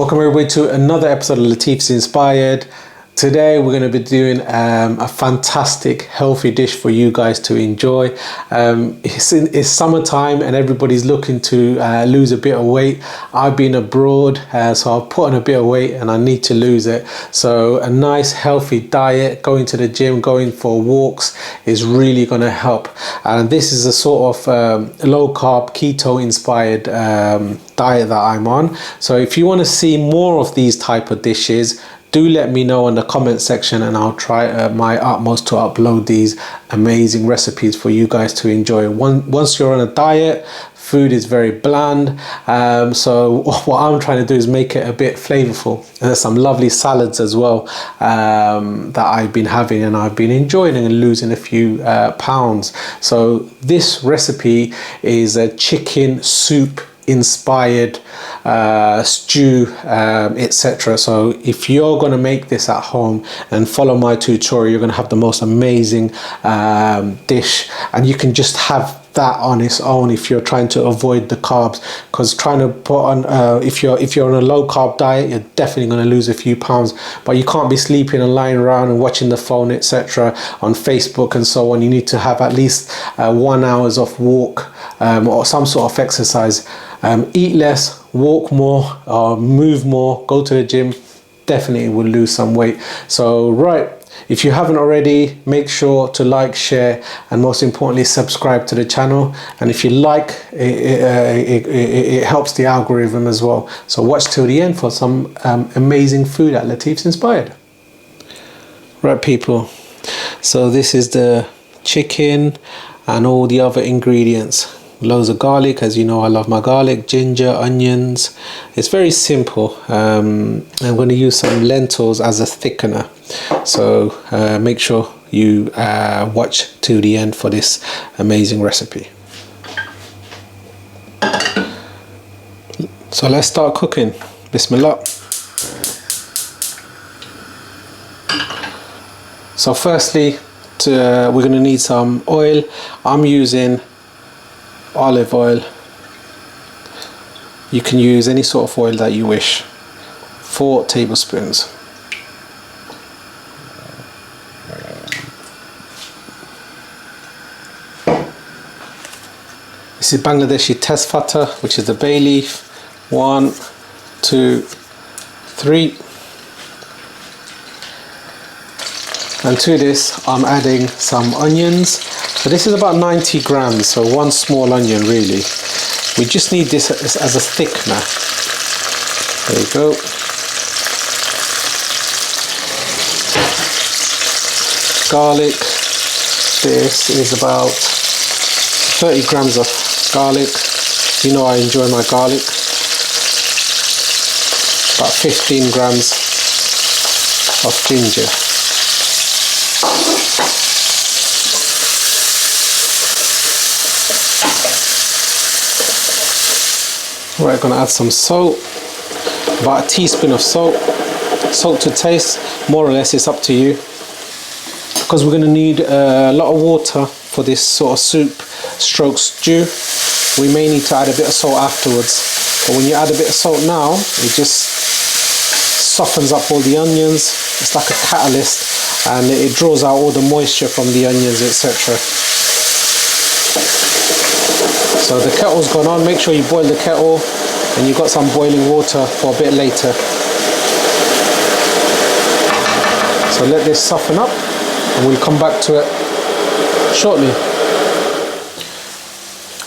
Welcome everybody to another episode of Latif's Inspired. Today we're going to be doing a fantastic healthy dish for you guys to enjoy. It's summertime and everybody's looking to lose a bit of weight. I've been abroad, so I've put on a bit of weight and I need to lose it. So a nice healthy diet, going to the gym, going for walks is really going to help. And this is a sort of low carb, keto inspired diet that I'm on. So if you want to see more of these type of dishes, do let me know in the comment section and I'll try my utmost to upload these amazing recipes for you guys to enjoy. Once you're on a diet, food is very bland, so what I'm trying to do is make it a bit flavorful. And there's some lovely salads as well that I've been having and I've been enjoying and losing a few pounds. So this recipe is a chicken soup inspired stew, etc. So if you're going to make this at home and follow my tutorial, you're going to have the most amazing dish, and you can just have that on its own if you're trying to avoid the carbs, because trying to put on if you're on a low carb diet, you're definitely going to lose a few pounds, but you can't be sleeping and lying around and watching the phone, etc. on Facebook and so on. You need to have at least 1 hour of walk or some sort of exercise. Eat less, walk more, move more, go to the gym, definitely will lose some weight. So right, if you haven't already, make sure to like, share, and most importantly subscribe to the channel. And if you like, it helps the algorithm as well. So watch till the end for some amazing food at Latif's Inspired. Right people, so this is the chicken and all the other ingredients. Loads of garlic, as you know I love my garlic, ginger, onions. It's very simple. I'm going to use some lentils as a thickener, so make sure you watch till the end for this amazing recipe. So let's start cooking. Bismillah. So firstly, we're going to need some oil. I'm using olive oil. You can use any sort of oil that you wish. 4 tablespoons. This is Bangladeshi tezpata, which is the bay leaf. 1, 2, 3. And to this I'm adding some onions. So this is about 90 grams, so 1 small onion really. We just need this as a thickener. There you go. Garlic. This is about 30 grams of garlic. You know I enjoy my garlic. About 15 grams of ginger. Right, I'm going to add some salt, about a teaspoon of salt. Salt to taste, more or less it's up to you. Because we're going to need a lot of water for this sort of soup stroke stew. We may need to add a bit of salt afterwards. But when you add a bit of salt now, it just softens up all the onions. It's like a catalyst and it draws out all the moisture from the onions, etc. So the kettle's gone on. Make sure you boil the kettle and you've got some boiling water for a bit later. So let this soften up and we'll come back to it shortly.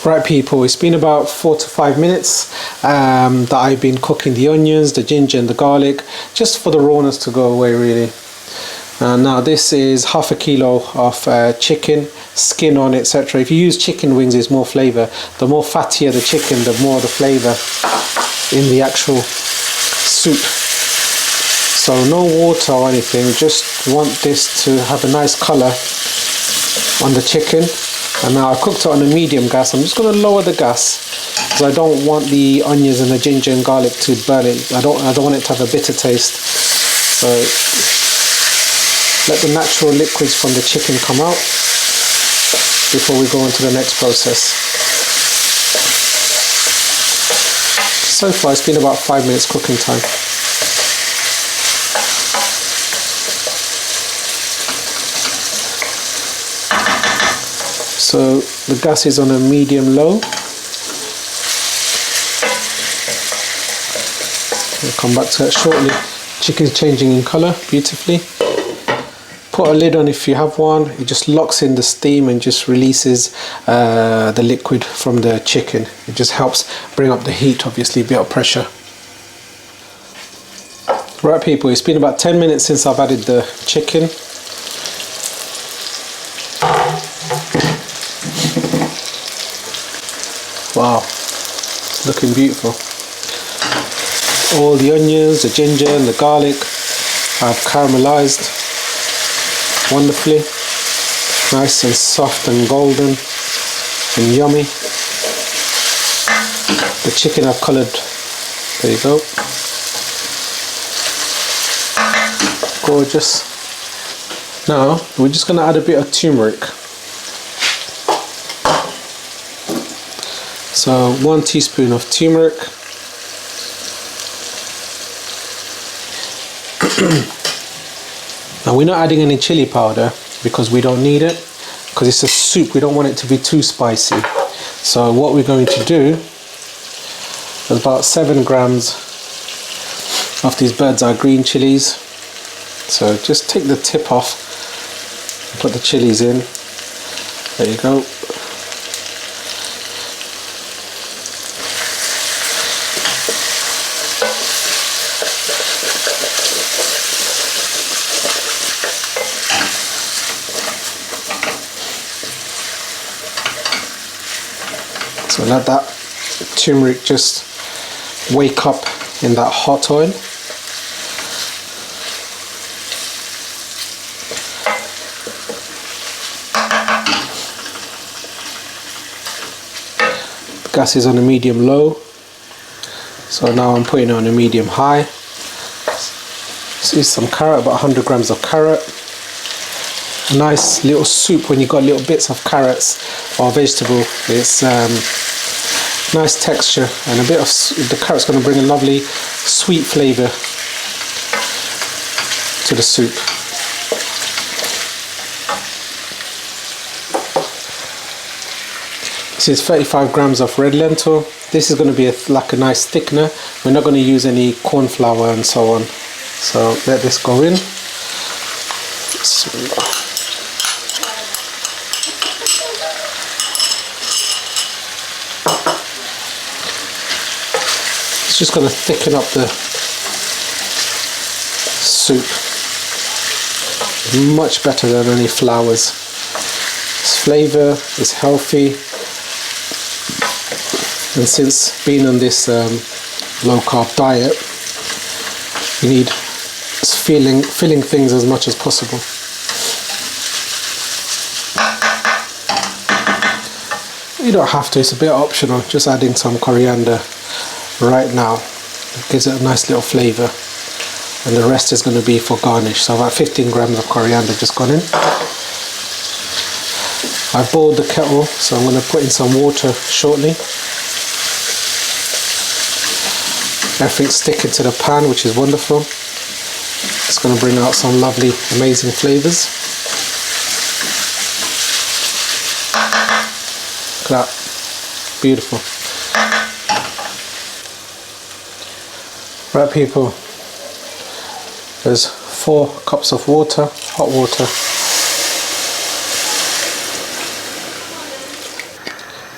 Right people, it's been about 4 to 5 minutes that I've been cooking the onions, the ginger and the garlic, just for the rawness to go away really. Now this is half a kilo of chicken, skin on, etc. If you use chicken wings, it's more flavour. The more fattier the chicken, the more the flavour in the actual soup. So no water or anything, just want this to have a nice colour on the chicken. And now I've cooked it on a medium gas. I'm just going to lower the gas because I don't want the onions and the ginger and garlic to burn it. I don't want it to have a bitter taste. So let the natural liquids from the chicken come out before we go on to the next process. So far it's been about 5 minutes cooking time. So the gas is on a medium low. We'll come back to that shortly. Chicken's changing in colour beautifully. Put a lid on if you have one. It just locks in the steam and just releases the liquid from the chicken. It just helps bring up the heat, obviously, a bit of pressure. Right people, it's been about 10 minutes since I've added the chicken. Wow, looking beautiful. All the onions, the ginger and the garlic have caramelized wonderfully. Nice and soft and golden and yummy. The chicken I've coloured, there you go. Gorgeous. Now we're just going to add a bit of turmeric. So 1 teaspoon of turmeric. Now we're not adding any chili powder because we don't need it, because it's a soup, we don't want it to be too spicy. So what we're going to do is about 7 grams of these bird's eye green chilies. So just take the tip off and put the chilies in. There you go. So let that turmeric just wake up in that hot oil. The gas is on a medium low. So now I'm putting it on a medium high. This is some carrot, about 100 grams of carrot. A nice little soup when you got little bits of carrots or vegetable. It's nice texture, and a bit of the carrot's going to bring a lovely sweet flavour to the soup. This is 35 grams of red lentil. This is going to be like a nice thickener. We're not going to use any corn flour and so on. So let this go in. It's just going to thicken up the soup. Much better than any flours. It's flavour, it's healthy, and since being on this low carb diet, you need filling things as much as possible. You don't have to, it's a bit optional, just adding some coriander right now. It gives it a nice little flavour, and the rest is going to be for garnish. So about 15 grams of coriander just gone in. I've boiled the kettle, so I'm going to put in some water shortly. Everything's sticking to the pan, which is wonderful. It's going to bring out some lovely, amazing flavours. Look at that, beautiful. Right people, there's 4 cups of water, hot water.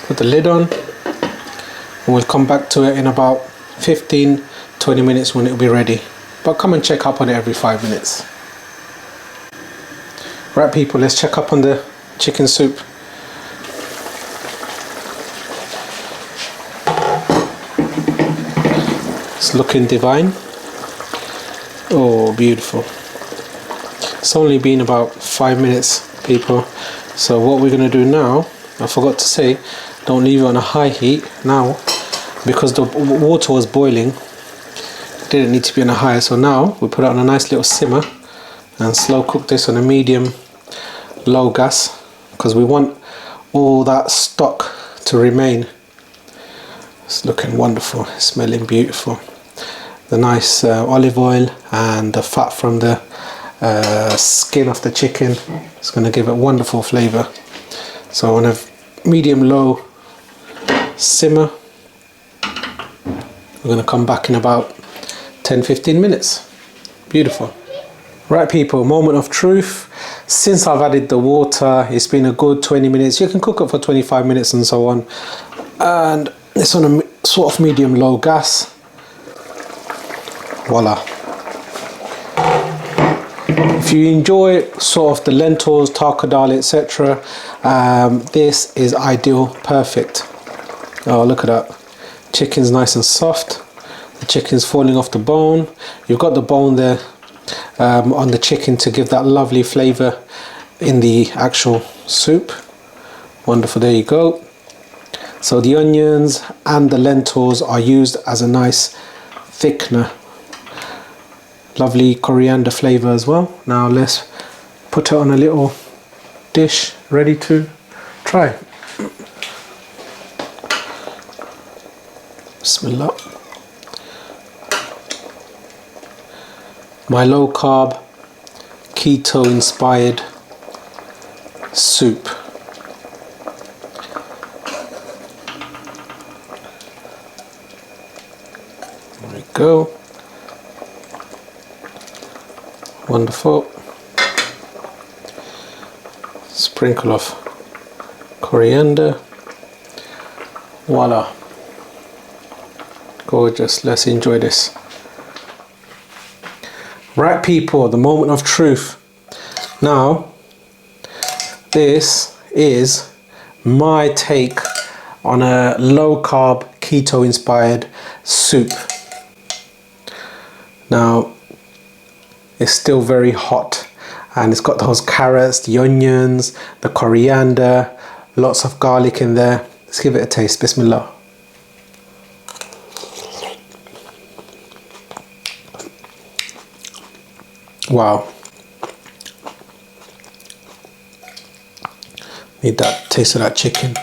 Put the lid on, and we'll come back to it in about 15-20 minutes when it'll be ready. But come and check up on it every 5 minutes. Right people, let's check up on the chicken soup. It's looking divine. Oh, beautiful. It's only been about 5 minutes, people. So what we're going to do now, I forgot to say, don't leave it on a high heat now, because the water was boiling. It didn't need to be on a high. So now we put it on a nice little simmer and slow cook this on a medium low gas, because we want all that stock to remain It's looking wonderful, it's smelling beautiful. The nice olive oil and the fat from the skin of the chicken is going to give it wonderful flavor. So on a medium-low simmer, we're going to come back in about 10-15 minutes. Beautiful. Right people, moment of truth. Since I've added the water, it's been a good 20 minutes. You can cook it for 25 minutes and so on. And it's on a sort of medium-low gas. Voila. If you enjoy sort of the lentils, taco dal, etc., this is ideal, perfect. Oh, look at that. Chicken's nice and soft. The chicken's falling off the bone. You've got the bone there on the chicken to give that lovely flavor in the actual soup. Wonderful, there you go. So the onions and the lentils are used as a nice thickener. Lovely coriander flavor as well. Now let's put it on a little dish ready to try. Bismillah. My low carb, keto inspired soup. There we go. Wonderful. Sprinkle of coriander. Voila. Gorgeous. Let's enjoy this. Right people, the moment of truth. Now, this is my take on a low carb keto inspired soup. Now, it's still very hot and it's got those carrots, the onions, the coriander, lots of garlic in there. Let's give it a taste. Bismillah. Wow. Need that taste of that chicken.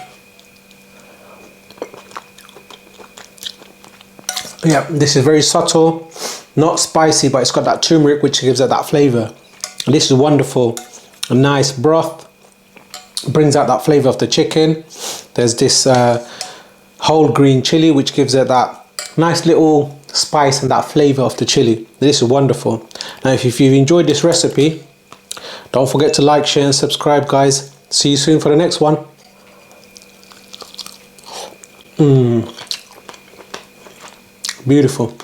Yeah, this is very subtle, not spicy, but it's got that turmeric which gives it that flavor. And this is wonderful. A nice broth brings out that flavor of the chicken. There's this whole green chili which gives it that nice little spice and that flavor of the chili. This is wonderful. Now if you've enjoyed this recipe, don't forget to like, share and subscribe guys. See you soon for the next one. Beautiful.